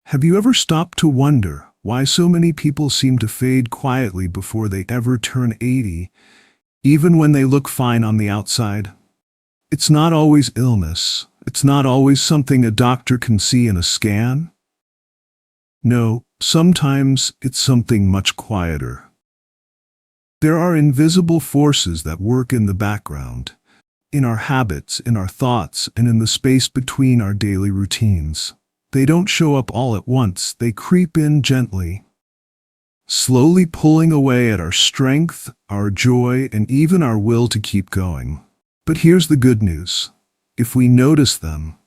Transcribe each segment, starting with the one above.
Have you ever stopped to wonder why so many people seem to fade quietly before they ever turn 80, even when they look fine on the outside? It's not always illness. It's not always something a doctor can see in a scan. No, sometimes it's something much quieter. There are invisible forces that work in the background, in our habits, in our thoughts, and in the space between our daily routines. They don't show up all at once. They creep in gently, slowly pulling away at our strength, our joy, and even our will to keep going. But here's the good news. If we notice them,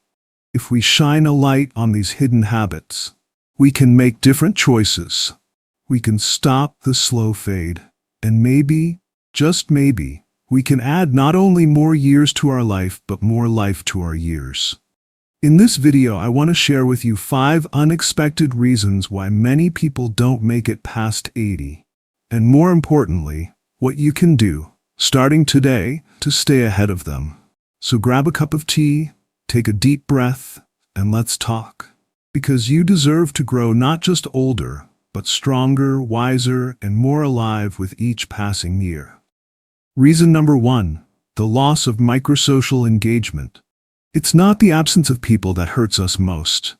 if we shine a light on these hidden habits, we can make different choices. We can stop the slow fade. And maybe, just maybe, we can add not only more years to our life, but more life to our years. In this video, I want to share with you 5 unexpected reasons why many people don't make it past 80. And more importantly, what you can do, starting today, to stay ahead of them. So grab a cup of tea, take a deep breath, and let's talk. Because you deserve to grow not just older, but stronger, wiser, and more alive with each passing year. Reason number 1, the loss of microsocial engagement. It's not the absence of people that hurts us most.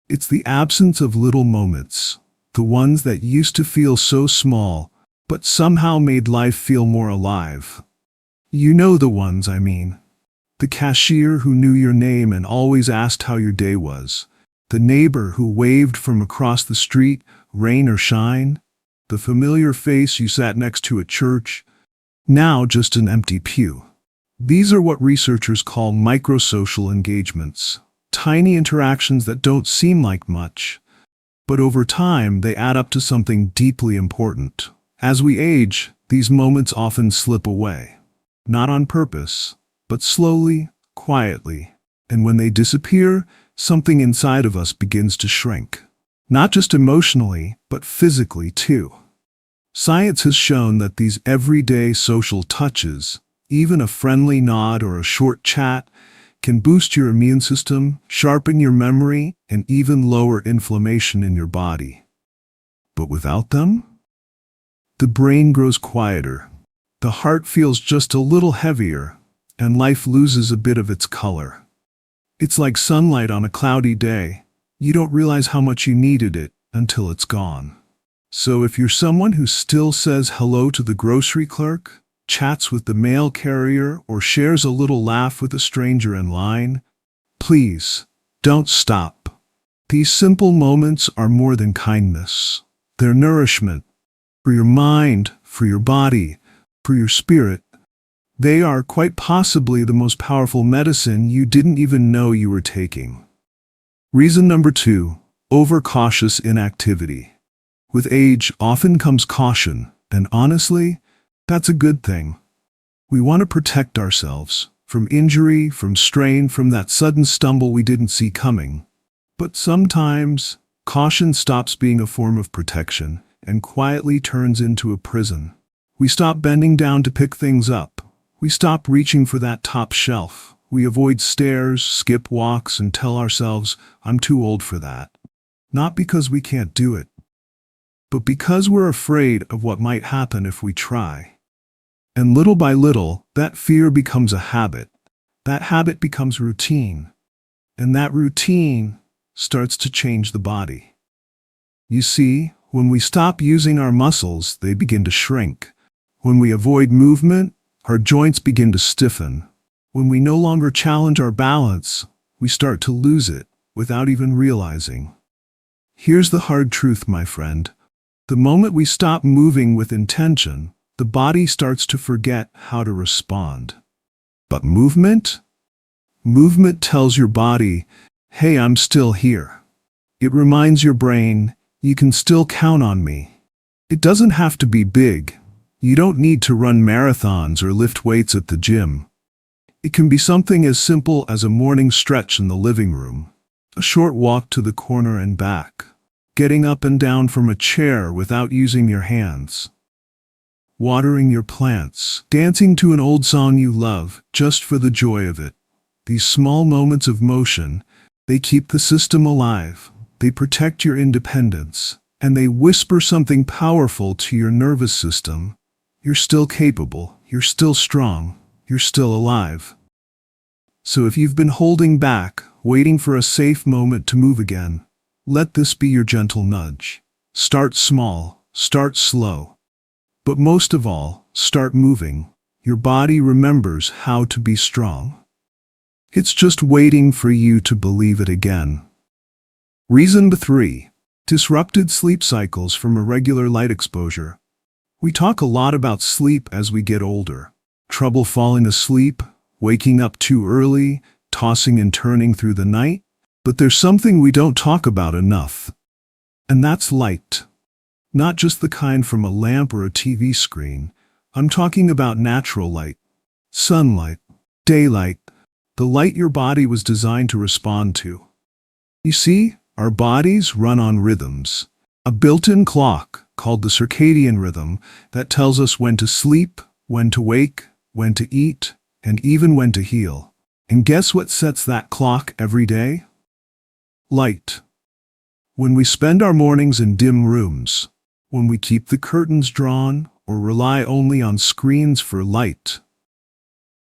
It's the absence of little moments, the ones that used to feel so small, but somehow made life feel more alive. You know the ones I mean. The cashier who knew your name and always asked how your day was. The neighbor who waved from across the street, rain or shine. The familiar face you sat next to at church, now just an empty pew. These are what researchers call microsocial engagements, tiny interactions that don't seem like much, but over time they add up to something deeply important. As we age, these moments often slip away, not on purpose, but slowly, quietly, and when they disappear, something inside of us begins to shrink. Not just emotionally, but physically too. Science has shown that these everyday social touches, even a friendly nod or a short chat, can boost your immune system, sharpen your memory, and even lower inflammation in your body. But without them, the brain grows quieter, the heart feels just a little heavier, and life loses a bit of its color. It's like sunlight on a cloudy day. You don't realize how much you needed it until it's gone. So if you're someone who still says hello to the grocery clerk, chats with the mail carrier, or shares a little laugh with a stranger in line, please, don't stop. These simple moments are more than kindness. They're nourishment for your mind, for your body, for your spirit. They are quite possibly the most powerful medicine you didn't even know you were taking. Reason number 2, overcautious inactivity. With age often comes caution, and honestly, that's a good thing. We want to protect ourselves from injury, from strain, from that sudden stumble we didn't see coming. But sometimes, caution stops being a form of protection and quietly turns into a prison. We stop bending down to pick things up. We stop reaching for that top shelf. We avoid stairs, skip walks, and tell ourselves, I'm too old for that. Not because we can't do it, but because we're afraid of what might happen if we try. And little by little, that fear becomes a habit. That habit becomes routine. And that routine starts to change the body. You see, when we stop using our muscles, they begin to shrink. When we avoid movement, our joints begin to stiffen. When we no longer challenge our balance, we start to lose it without even realizing. Here's the hard truth, my friend. The moment we stop moving with intention, the body starts to forget how to respond. But movement? Movement tells your body, hey, I'm still here. It reminds your brain, you can still count on me. It doesn't have to be big. You don't need to run marathons or lift weights at the gym. It can be something as simple as a morning stretch in the living room, a short walk to the corner and back, getting up and down from a chair without using your hands, watering your plants, dancing to an old song you love just for the joy of it. These small moments of motion, they keep the system alive. They protect your independence, and they whisper something powerful to your nervous system. You're still capable, you're still strong, you're still alive. So if you've been holding back, waiting for a safe moment to move again, let this be your gentle nudge. Start small, start slow. But most of all, start moving. Your body remembers how to be strong. It's just waiting for you to believe it again. Reason 3. Disrupted sleep cycles from irregular light exposure. We talk a lot about sleep as we get older. Trouble falling asleep, waking up too early, tossing and turning through the night. But there's something we don't talk about enough. And that's light. Not just the kind from a lamp or a TV screen. I'm talking about natural light. Sunlight. Daylight. The light your body was designed to respond to. You see, our bodies run on rhythms. A built-in clock, called the circadian rhythm, that tells us when to sleep, when to wake, when to eat, and even when to heal. And guess what sets that clock every day? Light. When we spend our mornings in dim rooms, when we keep the curtains drawn or rely only on screens for light,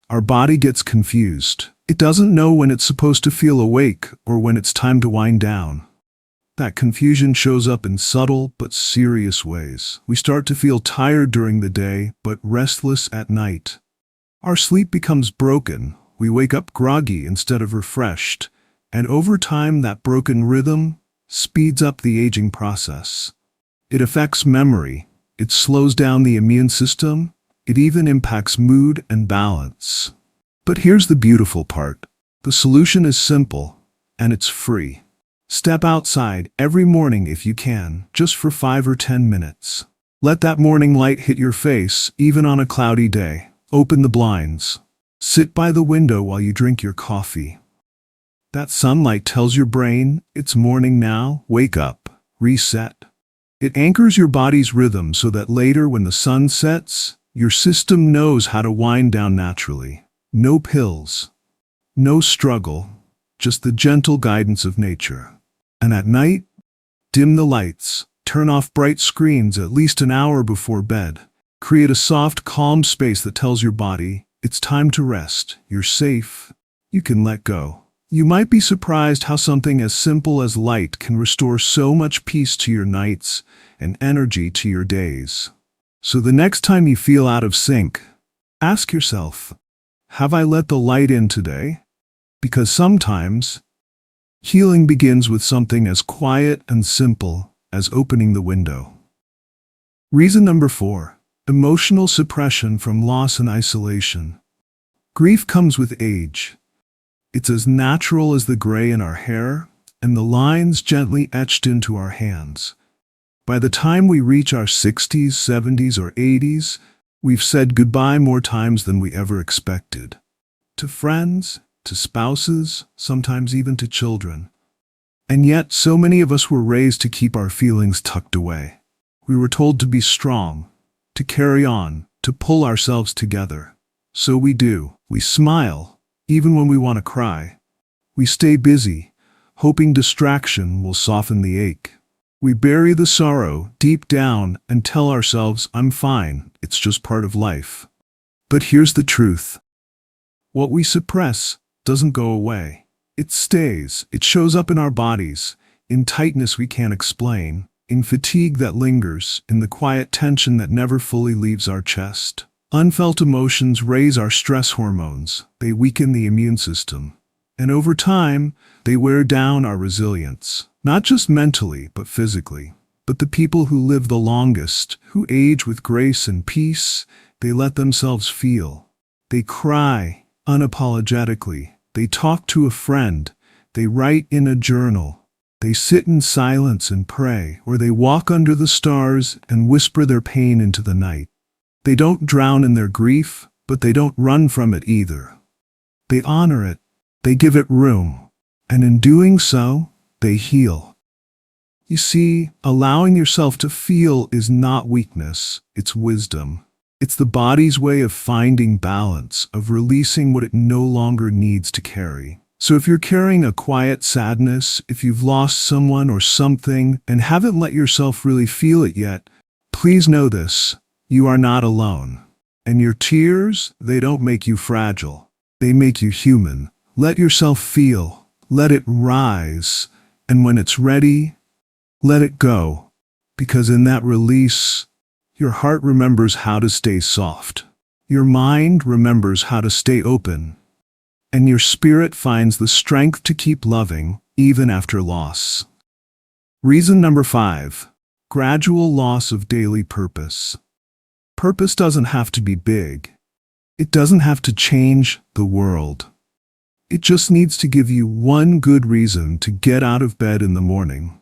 our body gets confused. It doesn't know when it's supposed to feel awake or when it's time to wind down. That confusion shows up in subtle but serious ways. We start to feel tired during the day but restless at night. Our sleep becomes broken. We wake up groggy instead of refreshed. And over time, that broken rhythm speeds up the aging process. It affects memory. It slows down the immune system. It even impacts mood and balance. But here's the beautiful part. The solution is simple, and it's free. Step outside every morning if you can, just for 5 or 10 minutes. Let that morning light hit your face, even on a cloudy day. Open the blinds. Sit by the window while you drink your coffee. That sunlight tells your brain, it's morning now, wake up, reset. It anchors your body's rhythm so that later when the sun sets, your system knows how to wind down naturally. No pills, no struggle, just the gentle guidance of nature. And at night, dim the lights, turn off bright screens at least an hour before bed. Create a soft, calm space that tells your body, it's time to rest, you're safe, you can let go. You might be surprised how something as simple as light can restore so much peace to your nights and energy to your days. So the next time you feel out of sync, ask yourself, have I let the light in today? Because sometimes, healing begins with something as quiet and simple as opening the window. Reason number 4. Emotional suppression from loss and isolation. Grief comes with age. It's as natural as the gray in our hair and the lines gently etched into our hands. By the time we reach our 60s, 70s, or 80s, we've said goodbye more times than we ever expected. To friends, to spouses, sometimes even to children. And yet, so many of us were raised to keep our feelings tucked away. We were told to be strong, to carry on, to pull ourselves together. So we do. We smile, even when we want to cry. We stay busy, hoping distraction will soften the ache. We bury the sorrow deep down and tell ourselves, I'm fine, it's just part of life. But here's the truth. What we suppress doesn't go away. It stays. It shows up in our bodies, in tightness we can't explain, in fatigue that lingers, in the quiet tension that never fully leaves our chest. Unfelt emotions raise our stress hormones. They weaken the immune system. And over time, they wear down our resilience. Not just mentally, but physically. But the people who live the longest, who age with grace and peace, they let themselves feel. They cry unapologetically. They talk to a friend. They write in a journal. They sit in silence and pray, or they walk under the stars and whisper their pain into the night. They don't drown in their grief, but they don't run from it either. They honor it. They give it room. And in doing so, they heal. You see, allowing yourself to feel is not weakness, it's wisdom. It's the body's way of finding balance, of releasing what it no longer needs to carry. So if you're carrying a quiet sadness, if you've lost someone or something and haven't let yourself really feel it yet, please know this: you are not alone. And your tears, they don't make you fragile. They make you human. Let yourself feel. Let it rise. And when it's ready, let it go. Because in that release, your heart remembers how to stay soft. Your mind remembers how to stay open. And your spirit finds the strength to keep loving, even after loss. Reason number 5. Gradual loss of daily purpose. Purpose doesn't have to be big. It doesn't have to change the world. It just needs to give you one good reason to get out of bed in the morning.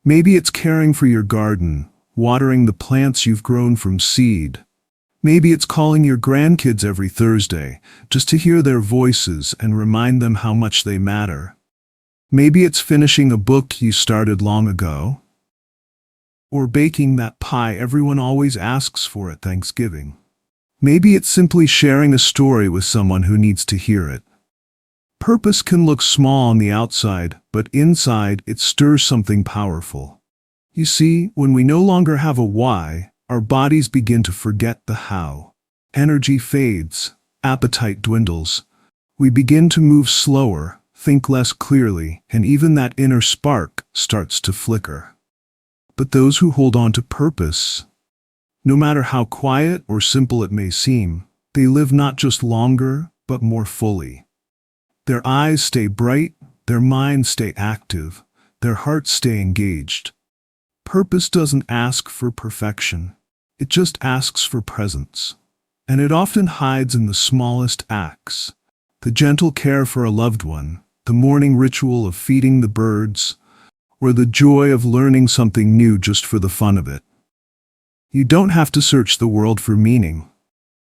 Maybe it's caring for your garden, watering the plants you've grown from seed. Maybe it's calling your grandkids every Thursday just to hear their voices and remind them how much they matter. Maybe it's finishing a book you started long ago, or baking that pie everyone always asks for at Thanksgiving. Maybe it's simply sharing a story with someone who needs to hear it. Purpose can look small on the outside, but inside it stirs something powerful. You see, when we no longer have a why, our bodies begin to forget the how. Energy fades, appetite dwindles. We begin to move slower, think less clearly, and even that inner spark starts to flicker. But those who hold on to purpose, no matter how quiet or simple it may seem, they live not just longer, but more fully. Their eyes stay bright, their minds stay active, their hearts stay engaged. Purpose doesn't ask for perfection. It just asks for presence. And it often hides in the smallest acts. The gentle care for a loved one, the morning ritual of feeding the birds, or the joy of learning something new just for the fun of it. You don't have to search the world for meaning.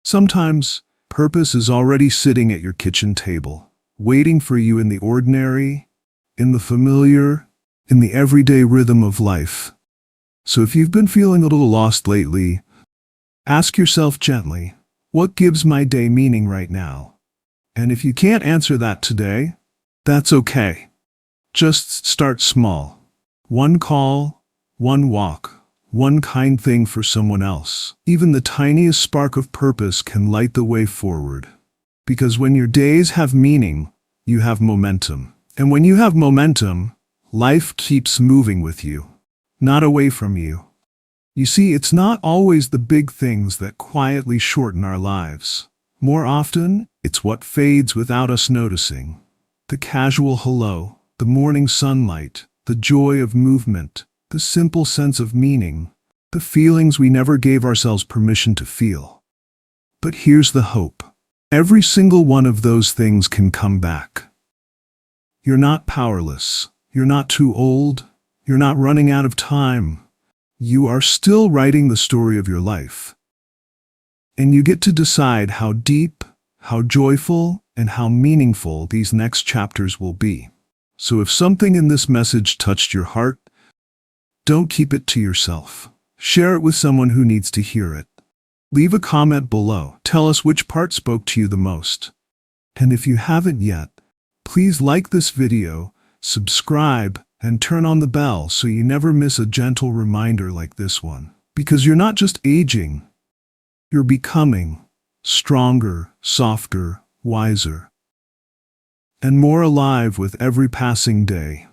Sometimes, purpose is already sitting at your kitchen table, waiting for you in the ordinary, in the familiar, in the everyday rhythm of life. So if you've been feeling a little lost lately, ask yourself gently, what gives my day meaning right now? And if you can't answer that today, that's okay. Just start small. One call, one walk, one kind thing for someone else. Even the tiniest spark of purpose can light the way forward. Because when your days have meaning, you have momentum. And when you have momentum, life keeps moving with you, not away from you. You see, it's not always the big things that quietly shorten our lives. More often, it's what fades without us noticing. The casual hello, the morning sunlight, the joy of movement, the simple sense of meaning, the feelings we never gave ourselves permission to feel. But here's the hope. Every single one of those things can come back. You're not powerless. You're not too old. You're not running out of time. You are still writing the story of your life. And you get to decide how deep, how joyful, and how meaningful these next chapters will be. So if something in this message touched your heart, don't keep it to yourself. Share it with someone who needs to hear it. Leave a comment below. Tell us which part spoke to you the most. And if you haven't yet, please like this video, subscribe, and turn on the bell so you never miss a gentle reminder like this one. Because you're not just aging, you're becoming stronger, softer, wiser, and more alive with every passing day.